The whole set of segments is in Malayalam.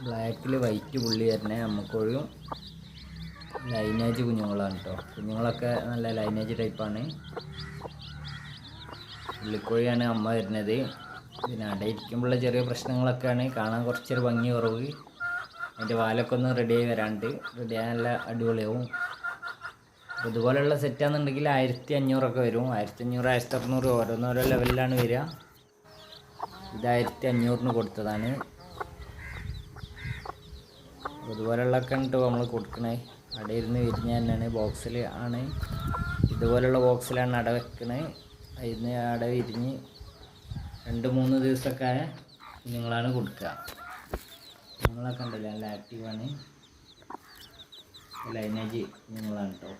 ബ്ലാക്കിൽ വൈറ്റ് പുള്ളി വരുന്നത് നമുക്കൊരു ലൈനേജ് കുഞ്ഞുങ്ങളാണ് കേട്ടോ. കുഞ്ഞുങ്ങളൊക്കെ നല്ല ലൈനേജ് ടൈപ്പാണ്. പുള്ളിക്കോഴിയാണ് അമ്മ വരുന്നത്. പിന്നെ അവിടെ ഇരിക്കുമ്പോഴുള്ള ചെറിയ പ്രശ്നങ്ങളൊക്കെയാണ്, കാണാൻ കുറച്ചൊരു ഭംഗി കുറവ്. അതിൻ്റെ വാലൊക്കെ ഒന്ന് റെഡിയായി വരാണ്ട്, റെഡിയായി നല്ല അടിപൊളിയാവും. അപ്പോൾ ഇതുപോലെയുള്ള സെറ്റാണെന്നുണ്ടെങ്കിൽ 1500 വരും. 1500, 1600 ഓരോന്നോരോ ലെവലിലാണ് വരിക. ഇത് 1500 കൊടുത്തതാണ്. ഇതുപോലെയുള്ളതൊക്കെ ഉണ്ട് നമ്മൾ കൊടുക്കണേ. അവിടെ ഇരുന്ന് വിരിഞ്ഞ തന്നെയാണ്, ബോക്സിൽ ആണ്. ഇതുപോലെയുള്ള ബോക്സിലാണ് അട വെക്കണത്. അതിന് അട വിരിഞ്ഞ് 2-3 ദിവസമൊക്കെ കുഞ്ഞുങ്ങളാണ് കൊടുക്കുക. കുഞ്ഞുങ്ങളൊക്കെ ഉണ്ടല്ലോ നല്ല ആക്റ്റീവാണ്, ലൈനേജ് കുഞ്ഞുങ്ങളാണ് കേട്ടോ.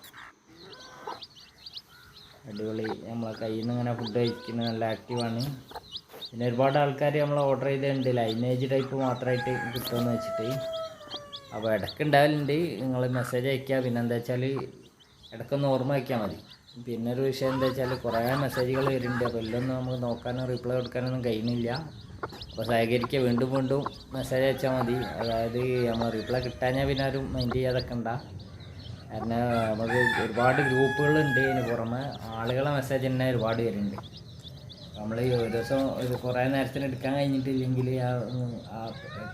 അടിപൊളി. നമ്മളെ കയ്യിൽ നിന്ന് ഇങ്ങനെ ഫുഡ് കഴിക്കുന്നത് നല്ല ആക്റ്റീവാണ്. പിന്നെ ഒരുപാട് ആൾക്കാർ നമ്മൾ ഓർഡർ ചെയ്തിട്ടുണ്ട് ലൈനേജ് ടൈപ്പ് മാത്രമായിട്ട് കിട്ടുമെന്ന് വെച്ചിട്ട്. അപ്പോൾ ഇടയ്ക്ക് ഉണ്ടാവലുണ്ട്, നിങ്ങൾ മെസ്സേജ് അയയ്ക്കുക. പിന്നെ എന്താ വെച്ചാൽ ഇടയ്ക്കൊന്ന് ഓർമ്മ വയ്ക്കാൻ മതി. പിന്നെ ഒരു വിഷയം എന്താ വെച്ചാൽ കുറേ മെസ്സേജുകൾ വരുന്നുണ്ട്. അപ്പോൾ എല്ലാം നമുക്ക് നോക്കാനോ റിപ്ലൈ കൊടുക്കാനൊന്നും കഴിയുന്നില്ല. അപ്പോൾ സഹകരിക്കുക, വീണ്ടും വീണ്ടും മെസ്സേജ് അയച്ചാൽ മതി. അതായത് നമ്മൾ റിപ്ലൈ കിട്ടാഞ്ഞാൽ പിന്നെ ആരും മൈൻഡ് ചെയ്യാതൊക്കെ ഉണ്ടാ. കാരണം നമുക്ക് ഒരുപാട് ഗ്രൂപ്പുകളുണ്ട്. ഇതിന് പുറമെ ആളുകളെ മെസ്സേജ് തന്നെ ഒരുപാട് വരുന്നുണ്ട്. നമ്മൾ ഒരു ദിവസം കുറേ നേരത്തിന് എടുക്കാൻ കഴിഞ്ഞിട്ടില്ലെങ്കിൽ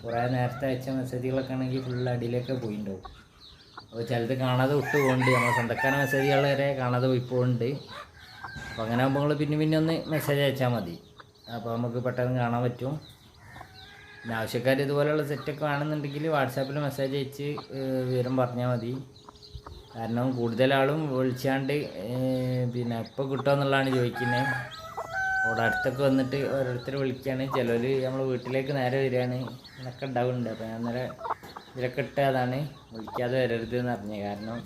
കുറേ നേരത്തെ അയച്ച മെസ്സേജുകളൊക്കെ ആണെങ്കിൽ ഫുൾ അടിയിലേക്ക് പോയിട്ടുണ്ടാവും. അപ്പോൾ ചിലത് കാണാതെ വിട്ടു പോകുന്നുണ്ട്. നമ്മൾ സ്വന്തക്കാരൻ മെസ്സേജുകൾ വരെ കാണാതെ പോയി പോകുന്നുണ്ട്. അപ്പോൾ അങ്ങനെ ആകുമ്പോൾ നിങ്ങൾ പിന്നെ ഒന്ന് മെസ്സേജ് അയച്ചാൽ മതി. അപ്പോൾ നമുക്ക് പെട്ടെന്ന് കാണാൻ പറ്റും. പിന്നെ ആവശ്യക്കാർ ഇതുപോലെയുള്ള സെറ്റൊക്കെ വേണമെന്നുണ്ടെങ്കിൽ വാട്സാപ്പിൽ മെസ്സേജ് അയച്ച് വിവരം പറഞ്ഞാൽ മതി. കാരണം കൂടുതലാളും വിളിച്ചാണ്ട് പിന്നെ ഇപ്പോൾ കിട്ടുമെന്നുള്ളതാണ് ചോദിക്കുന്നത്. അവിടെ അടുത്തൊക്കെ വന്നിട്ട് ഓരോരുത്തർ വിളിക്കുകയാണ്. ചിലർ നമ്മൾ വീട്ടിലേക്ക് നേരെ വരികയാണ്. എന്നൊക്കെ ഉണ്ടാവുന്നുണ്ട്. അപ്പോൾ ഞാൻ നേരെ ഇതിലൊക്കെ ഇട്ടതാണ് വിളിക്കാതെ വരരുത് എന്ന് പറഞ്ഞത്. കാരണം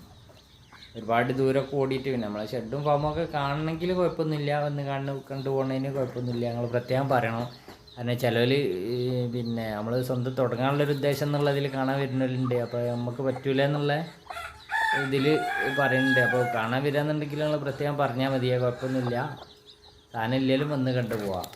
ഒരുപാട് ദൂരമൊക്കെ ഓടിയിട്ട് പിന്നെ നമ്മളെ ഷെഡും ഫാമൊക്കെ കാണണമെങ്കിൽ കുഴപ്പമൊന്നുമില്ല, വന്ന് കണ്ടു പോകുന്നതിന് കുഴപ്പമൊന്നുമില്ല. ഞങ്ങൾ പ്രത്യേകം പറയണം. കാരണം ചിലവർ പിന്നെ നമ്മൾ സ്വന്തം തുടങ്ങാനുള്ളൊരു ഉദ്ദേശം എന്നുള്ളതിൽ കാണാൻ വരുന്നവരുണ്ട്. അപ്പോൾ നമുക്ക് പറ്റൂല എന്നുള്ള ഇതിൽ പറയുന്നുണ്ട്. അപ്പോൾ കാണാൻ വരികയെന്നുണ്ടെങ്കിൽ നിങ്ങൾ പ്രത്യേകം പറഞ്ഞാൽ മതിയേ, കുഴപ്പമൊന്നുമില്ല. സാധനം ഇല്ലെങ്കിലും വന്ന് കണ്ടു പോവാം.